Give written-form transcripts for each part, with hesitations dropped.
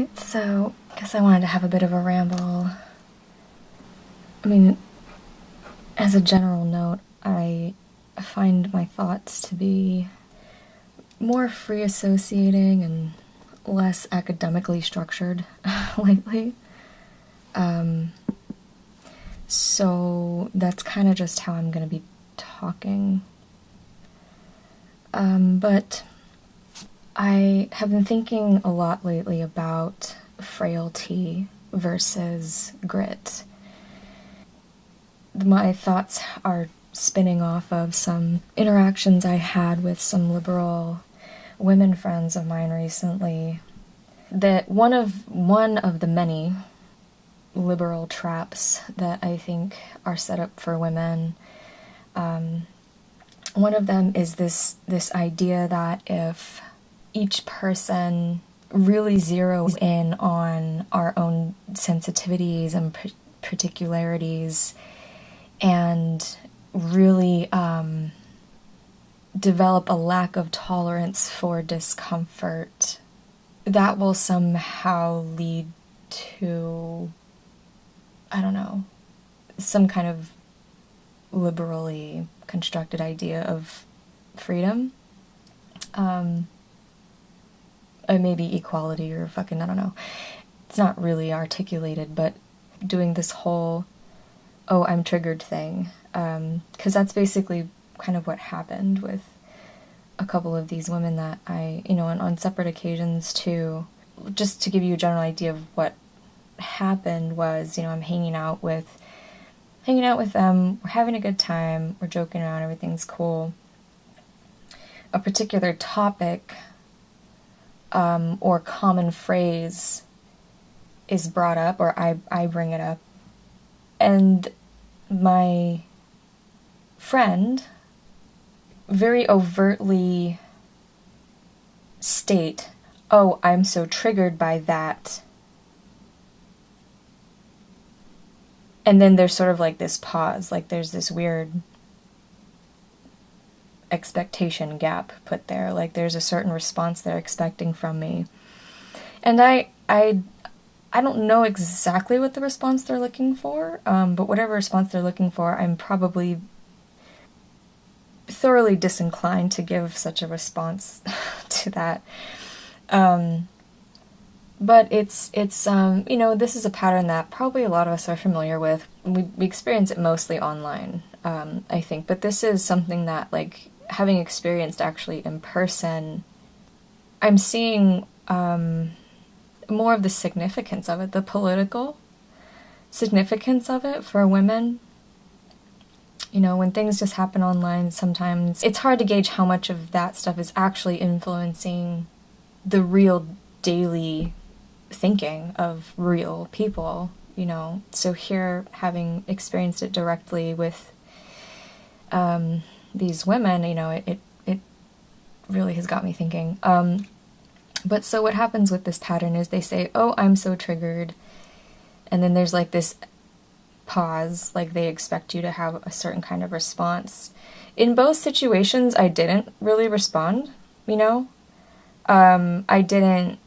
Alright, so I guess I wanted to have a bit of a ramble. I mean, as a general note, I find my thoughts to be more free associating and less academically structured lately. So that's kind of just how I'm going to be talking. But I have been thinking a lot lately about frailty versus grit. My thoughts are spinning off of some interactions I had with some liberal women friends of mine recently. That one of the many liberal traps that I think are set up for women. One of them is this idea that if each person really zeroes in on our own sensitivities and particularities and really develop a lack of tolerance for discomfort, that will somehow lead to, I don't know, some kind of liberally constructed idea of freedom. Maybe equality or fucking, I don't know. It's not really articulated, but doing this whole, oh, I'm triggered thing. Because that's basically kind of what happened with a couple of these women that I, on separate occasions too. Just to give you a general idea of what happened was, I'm hanging out with them, we're having a good time, we're joking around, everything's cool. A particular topic or common phrase is brought up, or I bring it up, and my friend very overtly state, oh, I'm so triggered by that. And then there's sort of like this pause, like there's this weird expectation gap put there, like there's a certain response they're expecting from me. And I don't know exactly what the response they're looking for, but whatever response they're looking for, I'm probably thoroughly disinclined to give such a response to that. But it's this is a pattern that probably a lot of us are familiar with. We experience it mostly online, I think. But this is something that, like, having experienced actually in person, I'm seeing more of the significance of it, the political significance of it for women. When things just happen online, sometimes it's hard to gauge how much of that stuff is actually influencing the real daily thinking of real people, So here, having experienced it directly with these women, it really has got me thinking. But so what happens with this pattern is they say, oh, I'm so triggered. And then there's like this pause, like they expect you to have a certain kind of response. In both situations, I didn't really respond, I didn't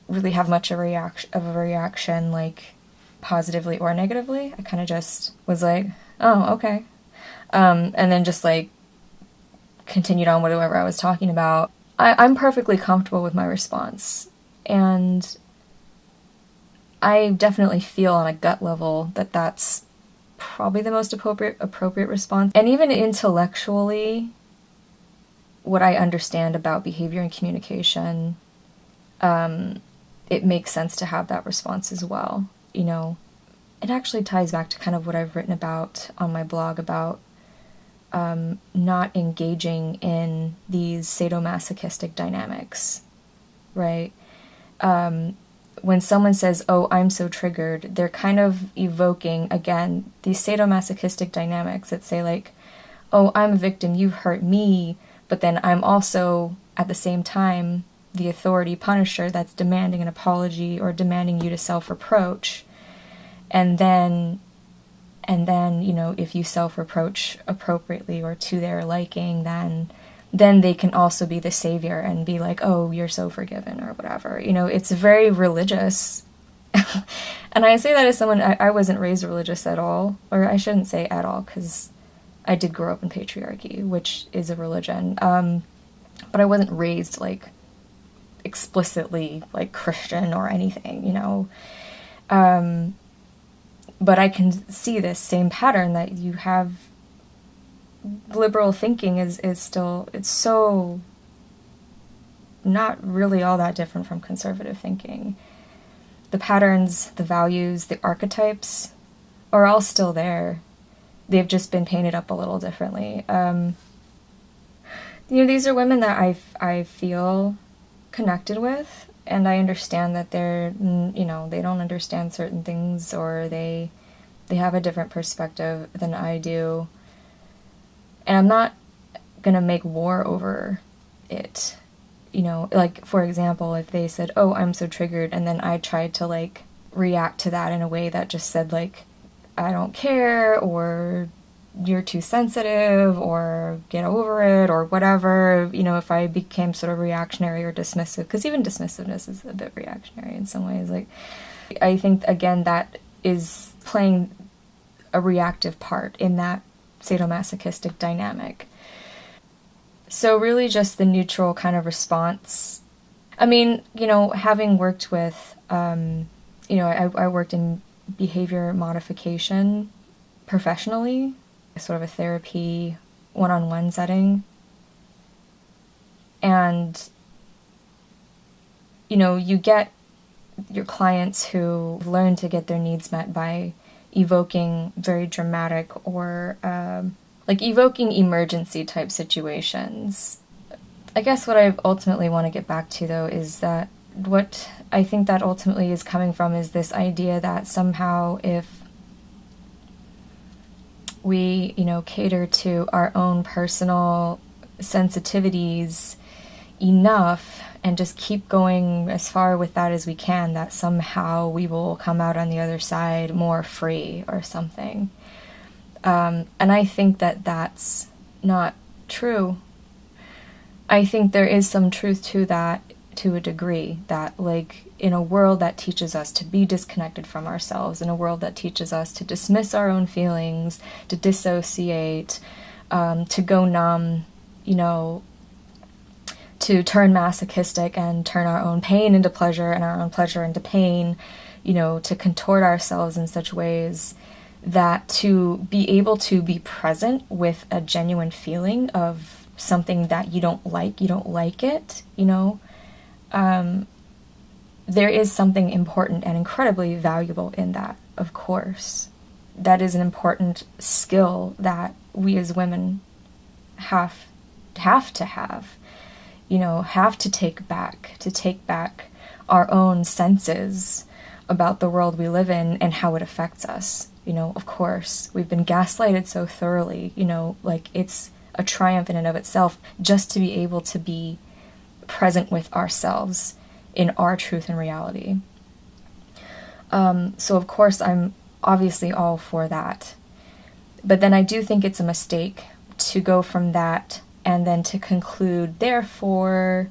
really have much of a reaction, like positively or negatively. I kind of just was like, oh, okay. And then just like continued on whatever I was talking about. I'm perfectly comfortable with my response. And I definitely feel on a gut level that that's probably the most appropriate response. And even intellectually, what I understand about behavior and communication, it makes sense to have that response as well. It actually ties back to kind of what I've written about on my blog about not engaging in these sadomasochistic dynamics, right? When someone says, oh, I'm so triggered, they're kind of evoking, again, these sadomasochistic dynamics that say like, oh, I'm a victim, you've hurt me, but then I'm also, at the same time, the authority punisher that's demanding an apology or demanding you to self-reproach. And then, if you self-reproach appropriately or to their liking, then then they can also be the savior and be like, oh, you're so forgiven or whatever. You know, it's very religious. And I say that as someone, I wasn't raised religious at all, or I shouldn't say at all, because I did grow up in patriarchy, which is a religion. But I wasn't raised like explicitly like Christian or anything, you know. But I can see this same pattern that you have. Liberal thinking is still, it's so not really all that different from conservative thinking. The patterns, the values, the archetypes are all still there. They've just been painted up a little differently. You know, these are women that I feel connected with, and I understand that they're, you know, they don't understand certain things, or they have a different perspective than I do. And I'm not gonna make war over it. You know, like, for example, if they said, oh, I'm so triggered, and then I tried to, like, react to that in a way that just said, like, I don't care, or you're too sensitive, or get over it, or whatever, you know, if I became sort of reactionary or dismissive, because even dismissiveness is a bit reactionary in some ways, like, I think, again, that is playing a reactive part in that sadomasochistic dynamic. So really just the neutral kind of response. I mean, you know, having worked with, you know, I worked in behavior modification professionally, sort of a therapy one-on-one setting. And, you know, you get your clients who learn to get their needs met by evoking very dramatic or like evoking emergency type situations. I guess what I ultimately want to get back to, though, is that what I think that ultimately is coming from is this idea that somehow if we, you know, cater to our own personal sensitivities enough and just keep going as far with that as we can, that somehow we will come out on the other side more free or something. And I think that that's not true. I think there is some truth to that to a degree, that, like, in a world that teaches us to be disconnected from ourselves, in a world that teaches us to dismiss our own feelings, to dissociate, to go numb, you know, to turn masochistic and turn our own pain into pleasure and our own pleasure into pain, you know, to contort ourselves in such ways that to be able to be present with a genuine feeling of something that you don't like it, you know, there is something important and incredibly valuable in that, of course. That is an important skill that we as women have to have. You know, have to take back our own senses about the world we live in and how it affects us. You know, of course, we've been gaslighted so thoroughly, you know, like, it's a triumph in and of itself just to be able to be present with ourselves in our truth and reality. So of course I'm obviously all for that. But then I do think it's a mistake to go from that and then to conclude, therefore,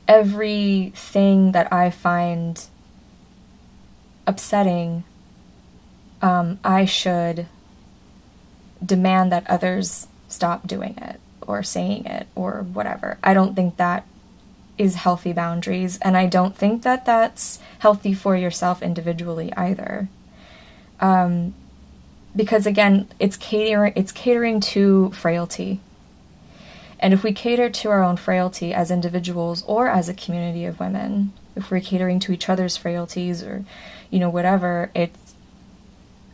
everything that I find upsetting, I should demand that others stop doing it or saying it or whatever. I don't think that is healthy boundaries, and I don't think that that's healthy for yourself individually either. Because again, it's catering to frailty. And if we cater to our own frailty as individuals or as a community of women, if we're catering to each other's frailties or, you know, whatever, it's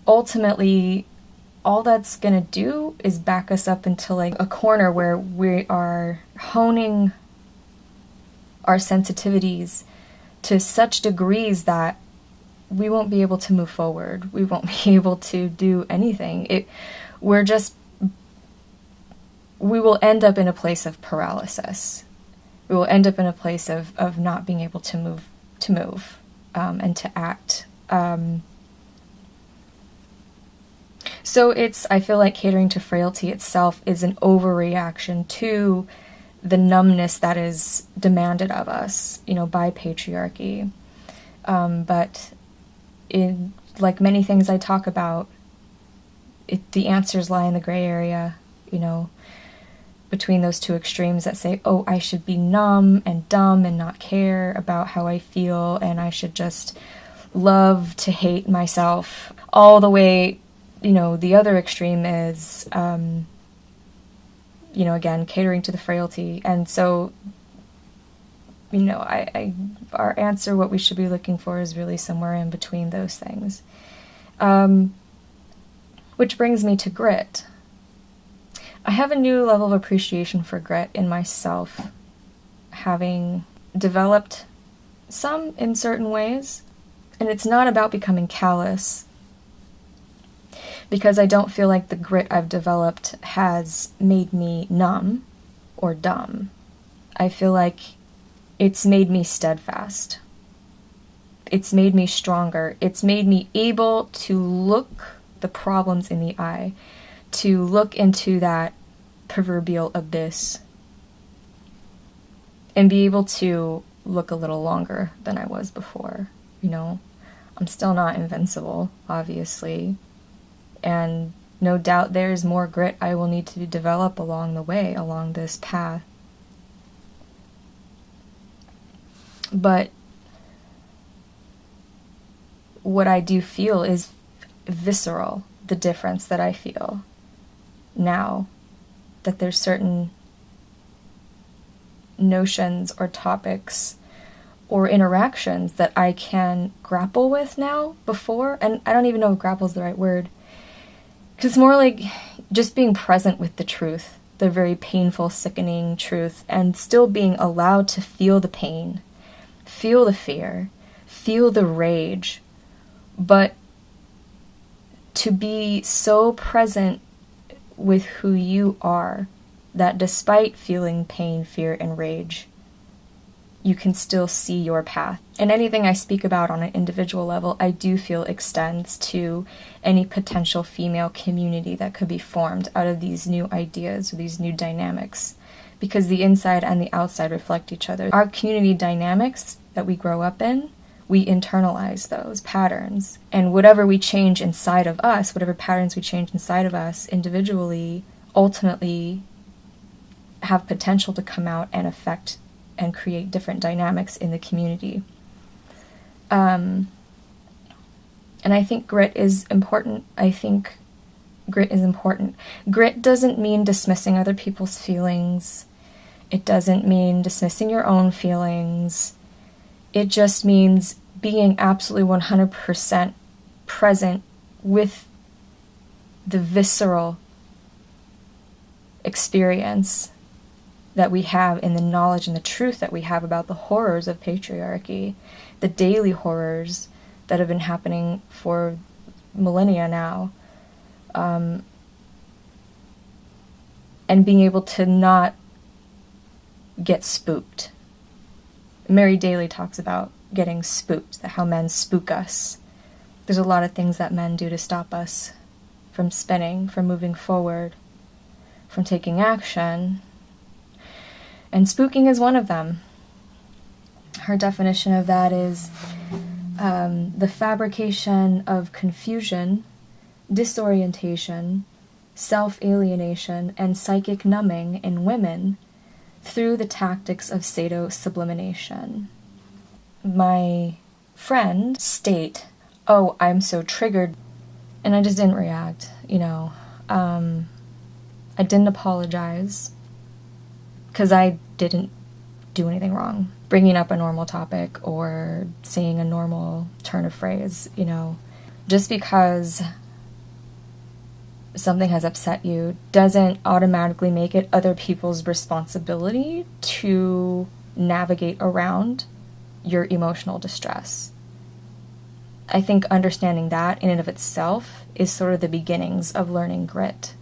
ultimately all that's going to do is back us up into, like, a corner where we are honing our sensitivities to such degrees that we won't be able to move forward. We won't be able to do anything. We will end up in a place of paralysis. We will end up in a place of not being able to move and to act. So I feel like catering to frailty itself is an overreaction to the numbness that is demanded of us, by patriarchy. But like many things I talk about, the answers lie in the gray area, between those two extremes that say, oh, I should be numb and dumb and not care about how I feel, and I should just love to hate myself, all the way, the other extreme is, again, catering to the frailty. And so, our answer, what we should be looking for, is really somewhere in between those things. Which brings me to grit. I have a new level of appreciation for grit in myself, having developed some in certain ways. And it's not about becoming callous, because I don't feel like the grit I've developed has made me numb or dumb. I feel like it's made me steadfast. It's made me stronger. It's made me able to look the problems in the eye, to look into that proverbial abyss, and be able to look a little longer than I was before. I'm still not invincible, obviously, and no doubt there's more grit I will need to develop along the way, along this path. But what I do feel is visceral, the difference that I feel now, that there's certain notions or topics or interactions that I can grapple with now before, and I don't even know if grapple is the right word, because it's more like just being present with the truth, the very painful, sickening truth, and still being allowed to feel the pain, feel the fear, feel the rage, but to be so present with who you are that despite feeling pain, fear, and rage, you can still see your path. And anything I speak about on an individual level, I do feel extends to any potential female community that could be formed out of these new ideas or these new dynamics, because the inside and the outside reflect each other. Our community dynamics that we grow up in, we internalize those patterns. And whatever we change inside of us, whatever patterns we change inside of us individually, ultimately have potential to come out and affect and create different dynamics in the community. And I think grit is important. Grit doesn't mean dismissing other people's feelings. It doesn't mean dismissing your own feelings. It just means being absolutely 100% present with the visceral experience that we have in the knowledge and the truth that we have about the horrors of patriarchy, the daily horrors that have been happening for millennia now, and being able to not get spooked. Mary Daly talks about getting spooked, how men spook us. There's a lot of things that men do to stop us from spinning, from moving forward, from taking action. And spooking is one of them. Her definition of that is the fabrication of confusion, disorientation, self-alienation, and psychic numbing in women through the tactics of sadosublimination. My friend state, oh, I'm so triggered, and I just didn't react, I didn't apologize, because I didn't do anything wrong. Bringing up a normal topic or saying a normal turn of phrase, just because something has upset you doesn't automatically make it other people's responsibility to navigate around your emotional distress. I think understanding that in and of itself is sort of the beginnings of learning grit.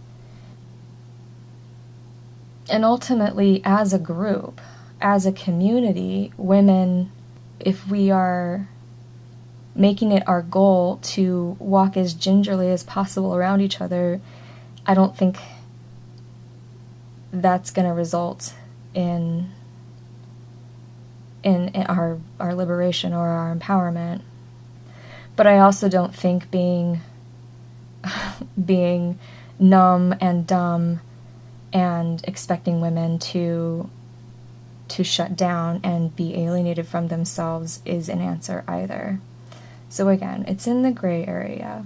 And ultimately, as a group, as a community, women, if we are making it our goal to walk as gingerly as possible around each other, I don't think that's going to result in our liberation or our empowerment. But I also don't think being numb and dumb and expecting women to shut down and be alienated from themselves is an answer either. So again, it's in the gray area.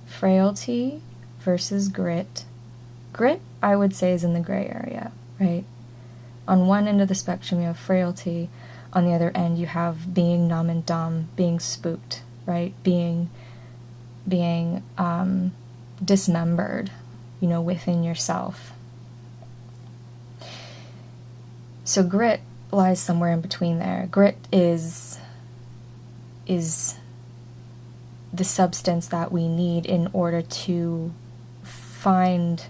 Frailty versus grit. Grit, I would say, is in the gray area, right? On one end of the spectrum, you have frailty. On the other end, you have being numb and dumb, being spooked, right? Being dismembered, within yourself. So grit lies somewhere in between there. Grit is the substance that we need in order to find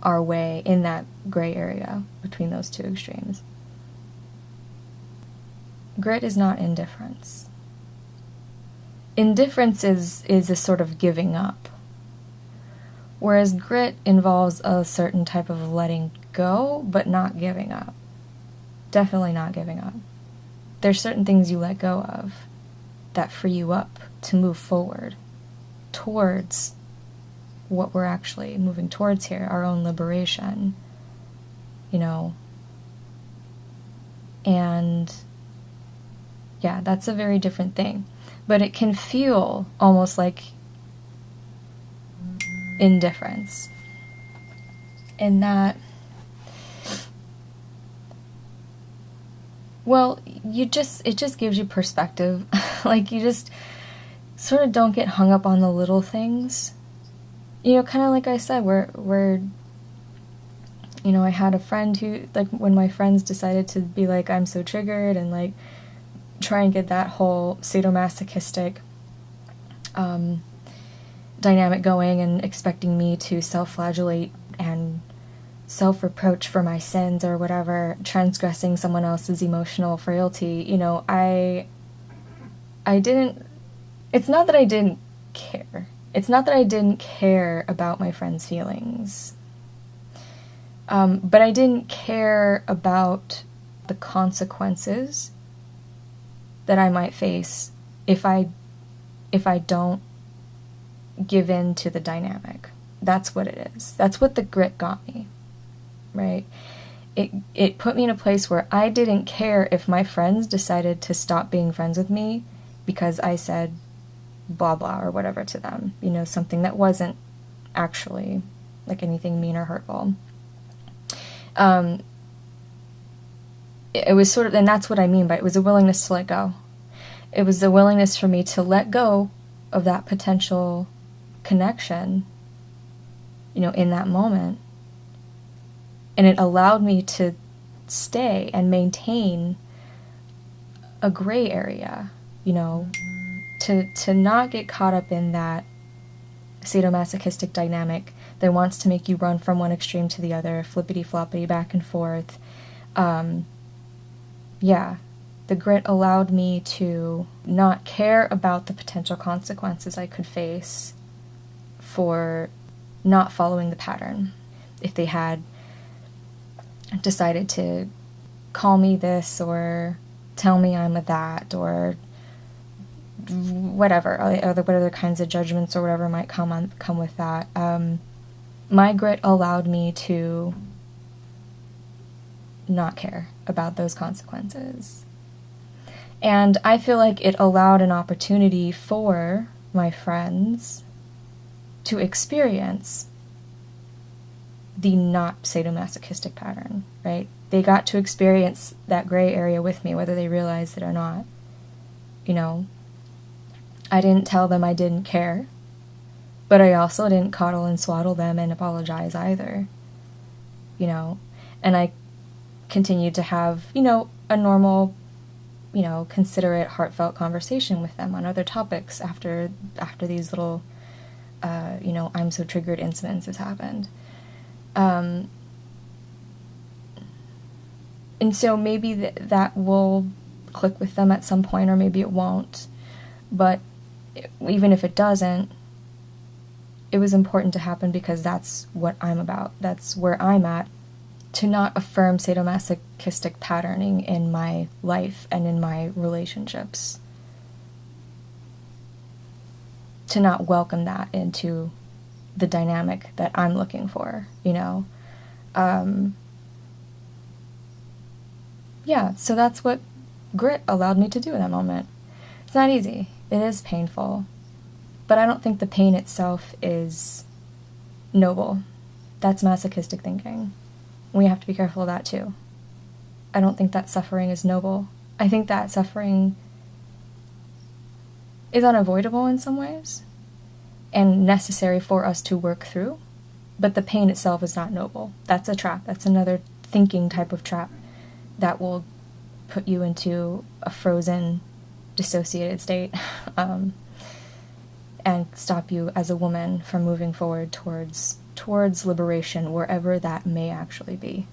our way in that gray area between those two extremes. Grit is not indifference. Indifference is a sort of giving up. Whereas grit involves a certain type of letting go, but not giving up. Definitely not giving up. There's certain things you let go of that free you up to move forward towards what we're actually moving towards here, our own liberation, and yeah, that's a very different thing. But it can feel almost like indifference in that, well, it just gives you perspective. Like, you just sort of don't get hung up on the little things. Kind of like I said, where I had a friend who, like, when my friends decided to be like, I'm so triggered, and like try and get that whole sadomasochistic dynamic going, and expecting me to self-flagellate and self-reproach for my sins or whatever, transgressing someone else's emotional frailty, I didn't, it's not that I didn't care. It's not that I didn't care about my friend's feelings. But I didn't care about the consequences that I might face if I don't give in to the dynamic. That's what it is. That's what the grit got me, right? It put me in a place where I didn't care if my friends decided to stop being friends with me because I said blah blah or whatever to them, something that wasn't actually like anything mean or hurtful. It was sort of, and that's what I mean by it was a willingness to let go. It was the willingness for me to let go of that potential connection, in that moment. And it allowed me to stay and maintain a gray area, to not get caught up in that sadomasochistic dynamic that wants to make you run from one extreme to the other, flippity-floppity back and forth. The grit allowed me to not care about the potential consequences I could face for not following the pattern. If they had decided to call me this or tell me I'm a that or whatever, what other kinds of judgments or whatever might come with that. My grit allowed me to not care about those consequences. And I feel like it allowed an opportunity for my friends to experience the not sadomasochistic pattern, right? They got to experience that gray area with me, whether they realized it or not. I didn't tell them I didn't care, but I also didn't coddle and swaddle them and apologize either, and I continued to have, a normal, considerate, heartfelt conversation with them on other topics after these little, I'm so triggered incidences happened. And so maybe that will click with them at some point, or maybe it won't. But even if it doesn't, it was important to happen because that's what I'm about. That's where I'm at to not affirm sadomasochistic patterning in my life and in my relationships. To not welcome that into the dynamic that I'm looking for, you know? Yeah, so that's what grit allowed me to do in that moment. It's not easy. It is painful. But I don't think the pain itself is noble. That's masochistic thinking. We have to be careful of that too. I don't think that suffering is noble. I think that suffering is unavoidable in some ways and necessary for us to work through, but the pain itself is not noble. That's a trap. That's another thinking type of trap that will put you into a frozen, dissociated state and stop you as a woman from moving forward towards liberation, wherever that may actually be.